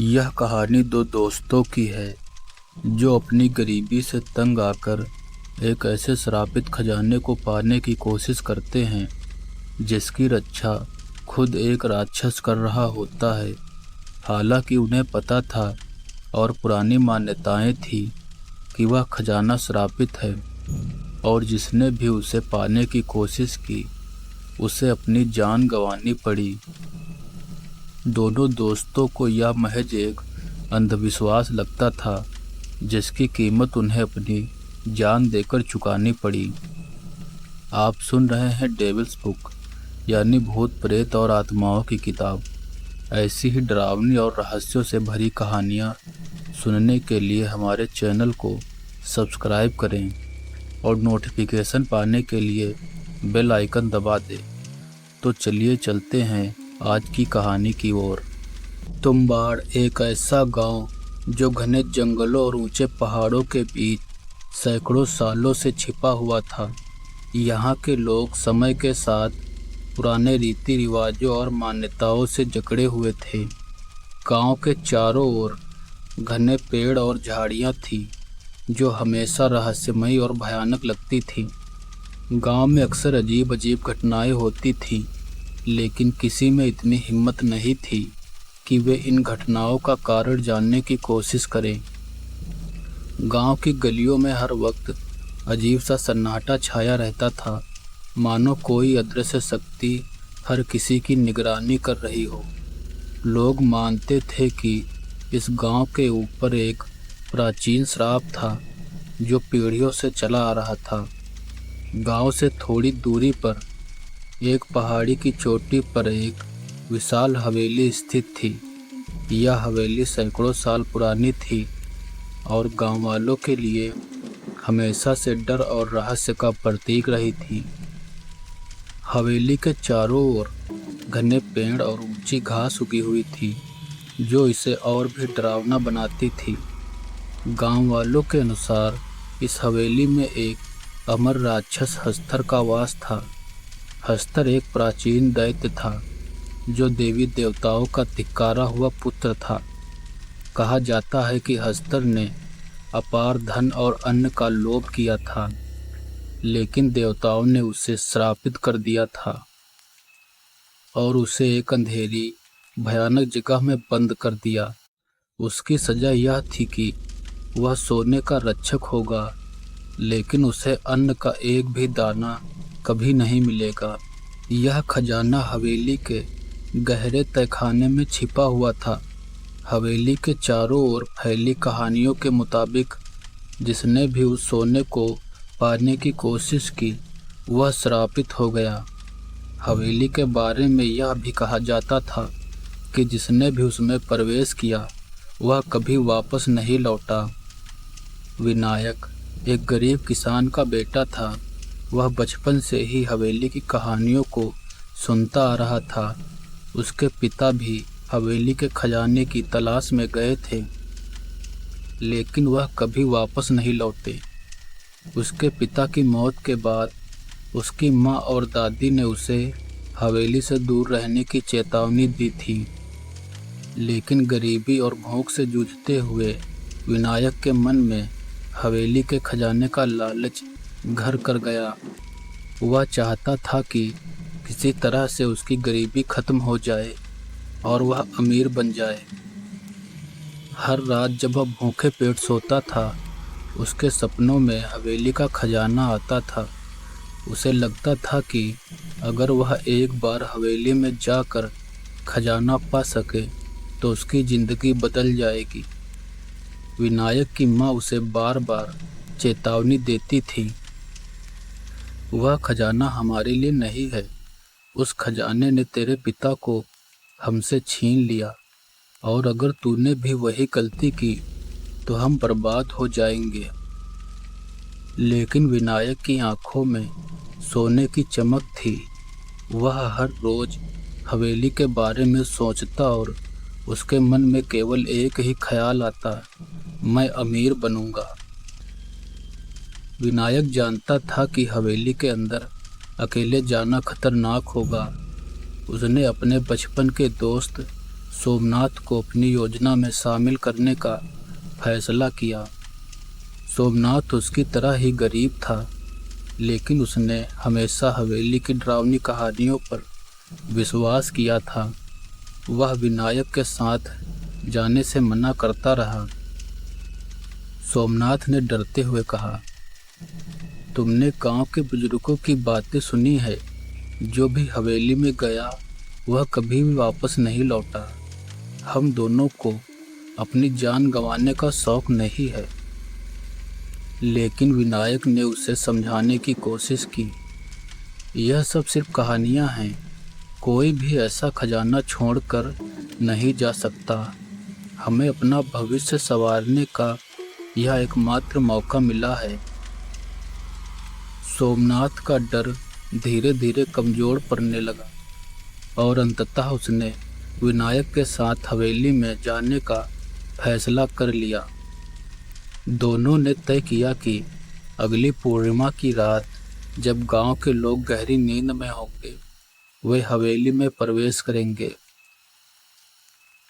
यह कहानी दो दोस्तों की है जो अपनी गरीबी से तंग आकर एक ऐसे श्रापित खजाने को पाने की कोशिश करते हैं जिसकी रक्षा खुद एक राक्षस कर रहा होता है। हालांकि उन्हें पता था और पुरानी मान्यताएं थी कि वह खजाना श्रापित है और जिसने भी उसे पाने की कोशिश की उसे अपनी जान गंवानी पड़ी। दोनों दोस्तों को यह महज एक अंधविश्वास लगता था जिसकी कीमत उन्हें अपनी जान देकर चुकानी पड़ी। आप सुन रहे हैं डेविल्स बुक यानी भूत प्रेत और आत्माओं की किताब। ऐसी ही डरावनी और रहस्यों से भरी कहानियाँ सुनने के लिए हमारे चैनल को सब्सक्राइब करें और नोटिफिकेशन पाने के लिए बेल आइकन दबा दें। तो चलिए चलते हैं आज की कहानी की ओर। तुम्बाड़ एक ऐसा गांव जो घने जंगलों और ऊंचे पहाड़ों के बीच सैकड़ों सालों से छिपा हुआ था। यहाँ के लोग समय के साथ पुराने रीति रिवाजों और मान्यताओं से जकड़े हुए थे। गांव के चारों ओर घने पेड़ और झाड़ियाँ थीं जो हमेशा रहस्यमयी और भयानक लगती थीं। गांव में अक्सर अजीब अजीब घटनाएं होती थीं, लेकिन किसी में इतनी हिम्मत नहीं थी कि वे इन घटनाओं का कारण जानने की कोशिश करें। गांव की गलियों में हर वक्त अजीब सा सन्नाटा छाया रहता था, मानो कोई अदृश्य शक्ति हर किसी की निगरानी कर रही हो। लोग मानते थे कि इस गांव के ऊपर एक प्राचीन श्राप था जो पीढ़ियों से चला आ रहा था। गांव से थोड़ी दूरी पर एक पहाड़ी की चोटी पर एक विशाल हवेली स्थित थी। यह हवेली सैकड़ों साल पुरानी थी और गांव वालों के लिए हमेशा से डर और रहस्य का प्रतीक रही थी। हवेली के चारों ओर घने पेड़ और ऊंची घास उगी हुई थी जो इसे और भी डरावना बनाती थी। गांव वालों के अनुसार इस हवेली में एक अमर राक्षस हस्तर का वास था। हस्तर एक प्राचीन दैत्य था जो देवी देवताओं का धिक्कारा हुआ पुत्र था। कहा जाता है कि हस्तर ने अपार धन और अन्न का लोभ किया था, लेकिन देवताओं ने उसे श्रापित कर दिया था और उसे एक अंधेरी भयानक जगह में बंद कर दिया। उसकी सजा यह थी कि वह सोने का रक्षक होगा, लेकिन उसे अन्न का एक भी दाना कभी नहीं मिलेगा। यह खजाना हवेली के गहरे तहखाने में छिपा हुआ था। हवेली के चारों ओर फैली कहानियों के मुताबिक जिसने भी उस सोने को पाने की कोशिश की वह श्रापित हो गया। हवेली के बारे में यह भी कहा जाता था कि जिसने भी उसमें प्रवेश किया वह कभी वापस नहीं लौटा। विनायक एक गरीब किसान का बेटा था। वह बचपन से ही हवेली की कहानियों को सुनता आ रहा था। उसके पिता भी हवेली के खजाने की तलाश में गए थे, लेकिन वह कभी वापस नहीं लौटे। उसके पिता की मौत के बाद उसकी माँ और दादी ने उसे हवेली से दूर रहने की चेतावनी दी थी, लेकिन गरीबी और भूख से जूझते हुए विनायक के मन में हवेली के खजाने का लालच घर कर गया। वह चाहता था कि किसी तरह से उसकी गरीबी खत्म हो जाए और वह अमीर बन जाए। हर रात जब वह भूखे पेट सोता था, उसके सपनों में हवेली का खजाना आता था। उसे लगता था कि अगर वह एक बार हवेली में जाकर खजाना पा सके तो उसकी ज़िंदगी बदल जाएगी। विनायक की माँ उसे बार बार चेतावनी देती थी, वह खजाना हमारे लिए नहीं है। उस खजाने ने तेरे पिता को हमसे छीन लिया और अगर तूने भी वही गलती की तो हम बर्बाद हो जाएंगे। लेकिन विनायक की आंखों में सोने की चमक थी। वह हर रोज हवेली के बारे में सोचता और उसके मन में केवल एक ही ख्याल आता, मैं अमीर बनूंगा। विनायक जानता था कि हवेली के अंदर अकेले जाना खतरनाक होगा। उसने अपने बचपन के दोस्त सोमनाथ को अपनी योजना में शामिल करने का फैसला किया। सोमनाथ उसकी तरह ही गरीब था, लेकिन उसने हमेशा हवेली की डरावनी कहानियों पर विश्वास किया था। वह विनायक के साथ जाने से मना करता रहा। सोमनाथ ने डरते हुए कहा, तुमने गांव के बुजुर्गों की बातें सुनी है, जो भी हवेली में गया वह कभी भी वापस नहीं लौटा। हम दोनों को अपनी जान गंवाने का शौक नहीं है। लेकिन विनायक ने उसे समझाने की कोशिश की। यह सब सिर्फ कहानियां हैं। कोई भी ऐसा खजाना छोड़कर नहीं जा सकता। हमें अपना भविष्य संवारने का यह एकमात्र मौका मिला है। सोमनाथ का डर धीरे धीरे कमजोर पड़ने लगा और अंततः उसने विनायक के साथ हवेली में जाने का फैसला कर लिया। दोनों ने तय किया कि अगली पूर्णिमा की रात, जब गांव के लोग गहरी नींद में होंगे, वे हवेली में प्रवेश करेंगे।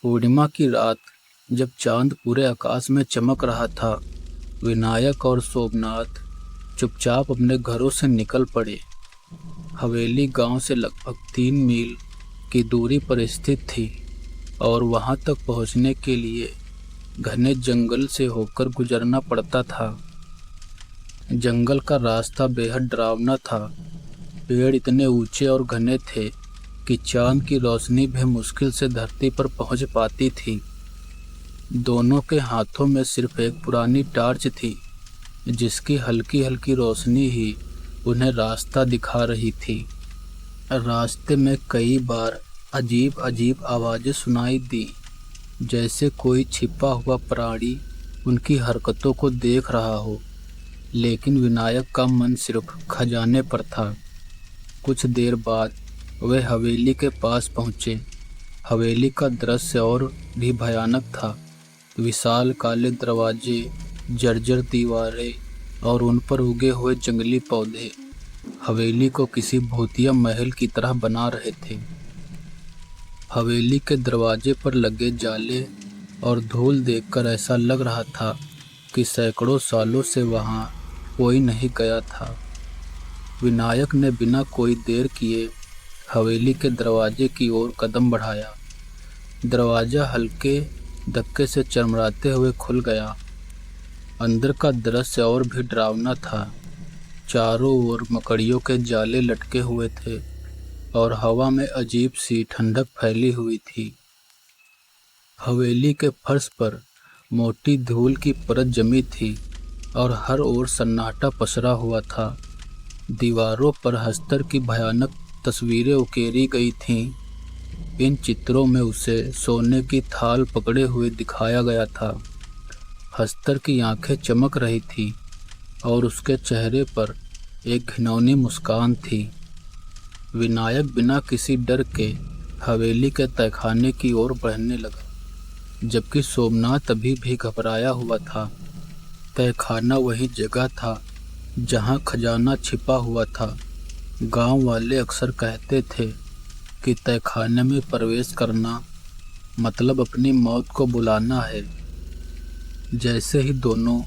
पूर्णिमा की रात, जब चांद पूरे आकाश में चमक रहा था, विनायक और सोमनाथ चुपचाप अपने घरों से निकल पड़े। हवेली गांव से लगभग 3 मील की दूरी पर स्थित थी और वहां तक पहुंचने के लिए घने जंगल से होकर गुजरना पड़ता था। जंगल का रास्ता बेहद डरावना था। पेड़ इतने ऊंचे और घने थे कि चांद की रोशनी भी मुश्किल से धरती पर पहुंच पाती थी। दोनों के हाथों में सिर्फ एक पुरानी टॉर्च थी, जिसकी हल्की हल्की रोशनी ही उन्हें रास्ता दिखा रही थी। रास्ते में कई बार अजीब अजीब आवाज़ें सुनाई दी, जैसे कोई छिपा हुआ प्राणी उनकी हरकतों को देख रहा हो। लेकिन विनायक का मन सिर्फ खजाने पर था। कुछ देर बाद वे हवेली के पास पहुँचे। हवेली का दृश्य और भी भयानक था। विशाल काले दरवाजे, जर्जर दीवारें और उन पर उगे हुए जंगली पौधे हवेली को किसी भूतिया महल की तरह बना रहे थे। हवेली के दरवाजे पर लगे जाले और धूल देखकर ऐसा लग रहा था कि सैकड़ों सालों से वहां कोई नहीं गया था। विनायक ने बिना कोई देर किए हवेली के दरवाजे की ओर कदम बढ़ाया। दरवाजा हल्के धक्के से चरमराते हुए खुल गया। अंदर का दृश्य और भी डरावना था। चारों ओर मकड़ियों के जाले लटके हुए थे और हवा में अजीब सी ठंडक फैली हुई थी। हवेली के फर्श पर मोटी धूल की परत जमी थी और हर ओर सन्नाटा पसरा हुआ था। दीवारों पर हस्तर की भयानक तस्वीरें उकेरी गई थीं। इन चित्रों में उसे सोने की थाल पकड़े हुए दिखाया गया था। हस्तर की आंखें चमक रही थी और उसके चेहरे पर एक घिनौनी मुस्कान थी। विनायक बिना किसी डर के हवेली के तहखाने की ओर बढ़ने लगा, जबकि सोमनाथ अभी भी घबराया हुआ था। तहखाना वही जगह था जहां खजाना छिपा हुआ था। गांव वाले अक्सर कहते थे कि तहखाने में प्रवेश करना मतलब अपनी मौत को बुलाना है। जैसे ही दोनों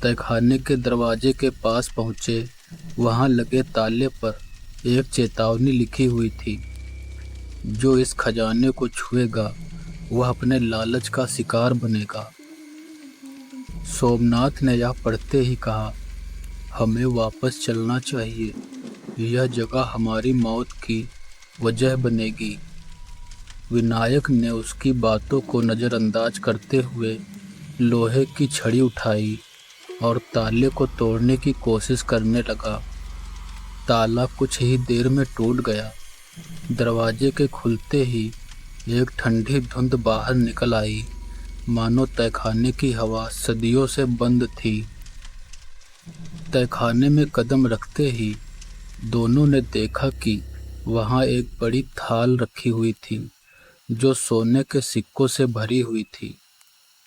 तहखाने के दरवाजे के पास पहुंचे, वहां लगे ताले पर एक चेतावनी लिखी हुई थी, जो इस खजाने को छुएगा वह अपने लालच का शिकार बनेगा। सोमनाथ ने यह पढ़ते ही कहा, हमें वापस चलना चाहिए। यह जगह हमारी मौत की वजह बनेगी। विनायक ने उसकी बातों को नज़रअंदाज करते हुए लोहे की छड़ी उठाई और ताले को तोड़ने की कोशिश करने लगा। ताला कुछ ही देर में टूट गया। दरवाजे के खुलते ही एक ठंडी धुंध बाहर निकल आई, मानो तहखाने की हवा सदियों से बंद थी। तहखाने में कदम रखते ही दोनों ने देखा कि वहां एक बड़ी थाल रखी हुई थी, जो सोने के सिक्कों से भरी हुई थी।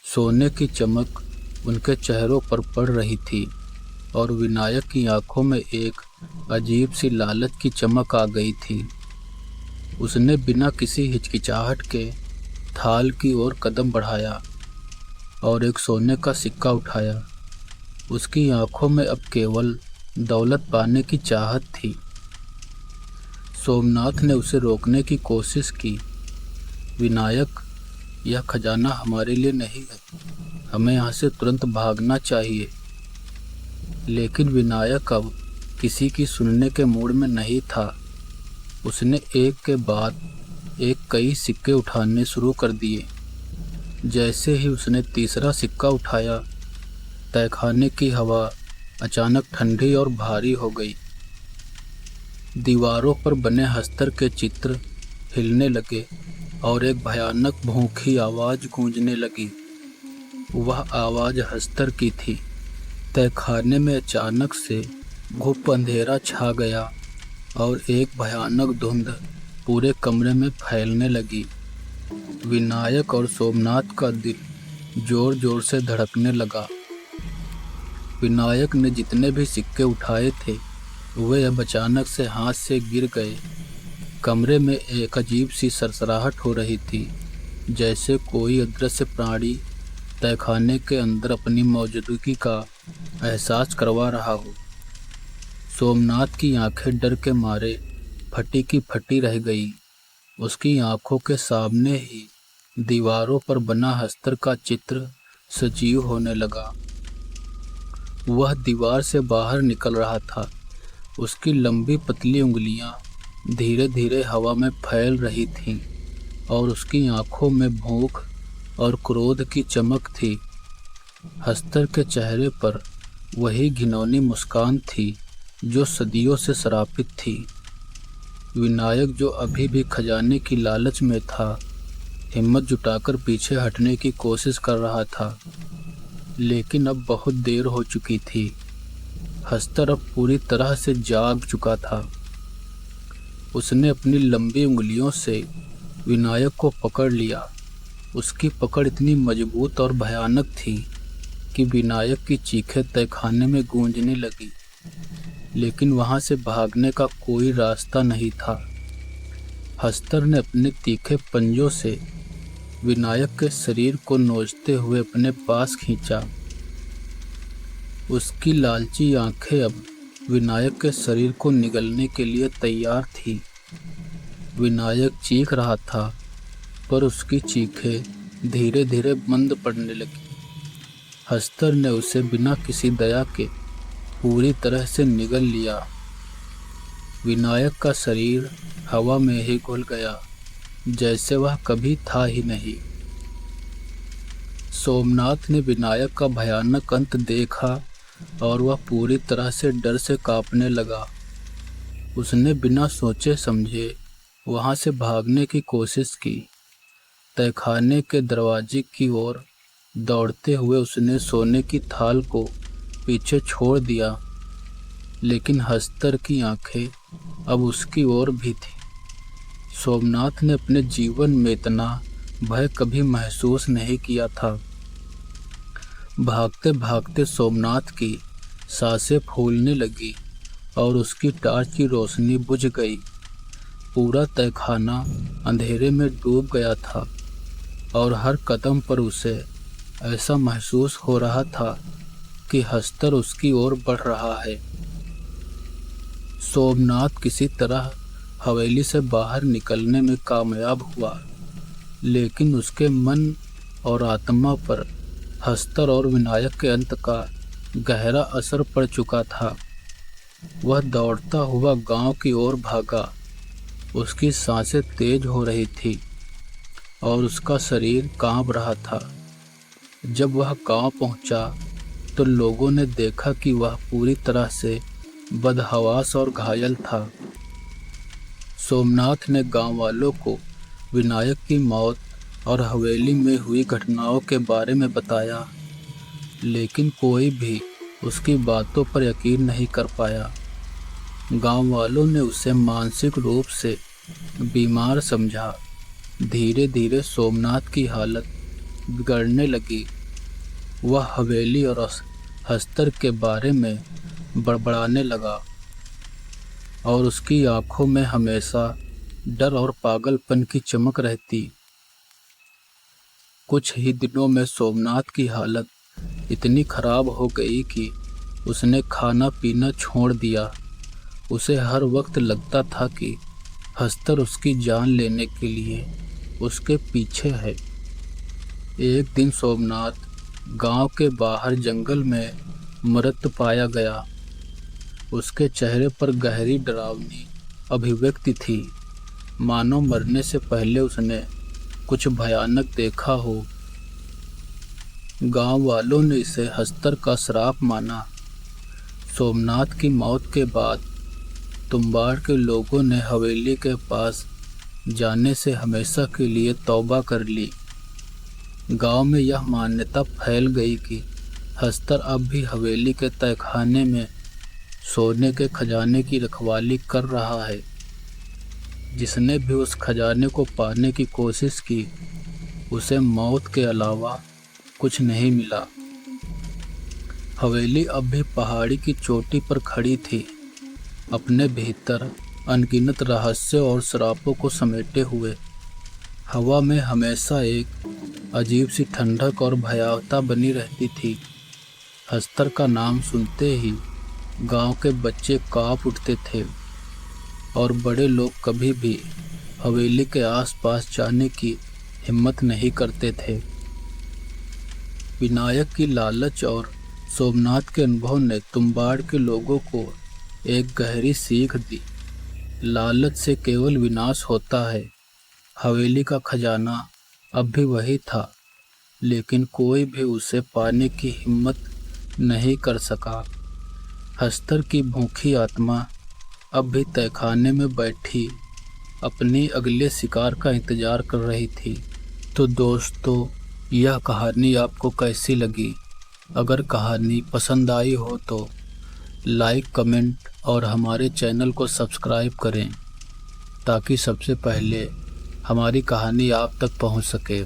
सोने की चमक उनके चेहरों पर पड़ रही थी और विनायक की आंखों में एक अजीब सी लालच की चमक आ गई थी। उसने बिना किसी हिचकिचाहट के थाल की ओर कदम बढ़ाया और एक सोने का सिक्का उठाया। उसकी आंखों में अब केवल दौलत पाने की चाहत थी। सोमनाथ ने उसे रोकने की कोशिश की। विनायक, यह खजाना हमारे लिए नहीं है, हमें यहाँ से तुरंत भागना चाहिए। लेकिन विनायक अब किसी की सुनने के मूड में नहीं था। उसने एक के बाद एक कई सिक्के उठाने शुरू कर दिए। जैसे ही उसने तीसरा सिक्का उठाया, तहखाने की हवा अचानक ठंडी और भारी हो गई। दीवारों पर बने हस्तर के चित्र हिलने लगे और एक भयानक भूखी आवाज़ गूंजने लगी। वह आवाज़ हस्तर की थी। तहखाने में अचानक से घुप अंधेरा छा गया और एक भयानक धुंध पूरे कमरे में फैलने लगी। विनायक और सोमनाथ का दिल जोर जोर से धड़कने लगा। विनायक ने जितने भी सिक्के उठाए थे वे अब अचानक से हाथ से गिर गए। कमरे में एक अजीब सी सरसराहट हो रही थी, जैसे कोई अदृश्य प्राणी तहखाने के अंदर अपनी मौजूदगी का एहसास करवा रहा हो। सोमनाथ की आंखें डर के मारे फटी की फटी रह गई। उसकी आंखों के सामने ही दीवारों पर बना हस्तर का चित्र सजीव होने लगा। वह दीवार से बाहर निकल रहा था। उसकी लंबी पतली उंगलियां धीरे धीरे हवा में फैल रही थीं और उसकी आंखों में भूख और क्रोध की चमक थी। हस्तर के चेहरे पर वही घिनौनी मुस्कान थी जो सदियों से श्रापित थी। विनायक, जो अभी भी खजाने की लालच में था, हिम्मत जुटाकर पीछे हटने की कोशिश कर रहा था, लेकिन अब बहुत देर हो चुकी थी। हस्तर अब पूरी तरह से जाग चुका था। उसने अपनी लंबी उंगलियों से विनायक को पकड़ लिया। उसकी पकड़ इतनी मजबूत और भयानक थी कि विनायक की चीखें तहखाने में गूंजने लगी, लेकिन वहां से भागने का कोई रास्ता नहीं था। हस्तर ने अपने तीखे पंजों से विनायक के शरीर को नोचते हुए अपने पास खींचा। उसकी लालची आंखें अब विनायक के शरीर को निगलने के लिए तैयार थी। विनायक चीख रहा था, पर उसकी चीखें धीरे धीरे बंद पड़ने लगी। हस्तर ने उसे बिना किसी दया के पूरी तरह से निगल लिया। विनायक का शरीर हवा में ही घुल गया, जैसे वह कभी था ही नहीं। सोमनाथ ने विनायक का भयानक अंत देखा और वह पूरी तरह से डर से कांपने लगा। उसने बिना सोचे समझे वहां से भागने की कोशिश की। तहखाने के दरवाजे की ओर दौड़ते हुए उसने सोने की थाल को पीछे छोड़ दिया, लेकिन हस्तर की आंखें अब उसकी ओर भी थी। सोमनाथ ने अपने जीवन में इतना भय कभी महसूस नहीं किया था। भागते भागते सोमनाथ की सांसें फूलने लगी और उसकी टार्च की रोशनी बुझ गई। पूरा तहखाना अंधेरे में डूब गया था और हर कदम पर उसे ऐसा महसूस हो रहा था कि हस्तर उसकी ओर बढ़ रहा है। सोमनाथ किसी तरह हवेली से बाहर निकलने में कामयाब हुआ, लेकिन उसके मन और आत्मा पर हस्तर और विनायक के अंत का गहरा असर पड़ चुका था। वह दौड़ता हुआ गांव की ओर भागा। उसकी सांसें तेज हो रही थी और उसका शरीर कांप रहा था। जब वह गांव पहुंचा तो लोगों ने देखा कि वह पूरी तरह से बदहवास और घायल था। सोमनाथ ने गांव वालों को विनायक की मौत और हवेली में हुई घटनाओं के बारे में बताया, लेकिन कोई भी उसकी बातों पर यकीन नहीं कर पाया। गांव वालों ने उसे मानसिक रूप से बीमार समझा। धीरे धीरे सोमनाथ की हालत बिगड़ने लगी। वह हवेली और हस्तर के बारे में बड़बड़ाने लगा और उसकी आंखों में हमेशा डर और पागलपन की चमक रहती। कुछ ही दिनों में सोमनाथ की हालत इतनी खराब हो गई कि उसने खाना पीना छोड़ दिया। उसे हर वक्त लगता था कि हस्तर उसकी जान लेने के लिए उसके पीछे है। एक दिन सोमनाथ गांव के बाहर जंगल में मृत पाया गया। उसके चेहरे पर गहरी डरावनी अभिव्यक्ति थी, मानो मरने से पहले उसने कुछ भयानक देखा हो। गांव वालों ने इसे हस्तर का श्राप माना। सोमनाथ की मौत के बाद तुम्बाड़ के लोगों ने हवेली के पास जाने से हमेशा के लिए तौबा कर ली। गांव में यह मान्यता फैल गई कि हस्तर अब भी हवेली के तहखाने में सोने के खजाने की रखवाली कर रहा है। जिसने भी उस खजाने को पाने की कोशिश की, उसे मौत के अलावा कुछ नहीं मिला। हवेली अब भी पहाड़ी की चोटी पर खड़ी थी, अपने भीतर अनगिनत रहस्यों और श्रापों को समेटे हुए। हवा में हमेशा एक अजीब सी ठंडक और भयावता बनी रहती थी। हस्तर का नाम सुनते ही गांव के बच्चे कांप उठते थे और बड़े लोग कभी भी हवेली के आसपास जाने की हिम्मत नहीं करते थे। विनायक की लालच और सोमनाथ के अनुभव ने तुम्बाड़ के लोगों को एक गहरी सीख दी। लालच से केवल विनाश होता है। हवेली का खजाना अब भी वही था, लेकिन कोई भी उसे पाने की हिम्मत नहीं कर सका। हस्तर की भूखी आत्मा अब भी तहखाने में बैठी अपनी अगले शिकार का इंतजार कर रही थी। तो दोस्तों, यह कहानी आपको कैसी लगी? अगर कहानी पसंद आई हो तो लाइक, कमेंट और हमारे चैनल को सब्सक्राइब करें ताकि सबसे पहले हमारी कहानी आप तक पहुंच सके।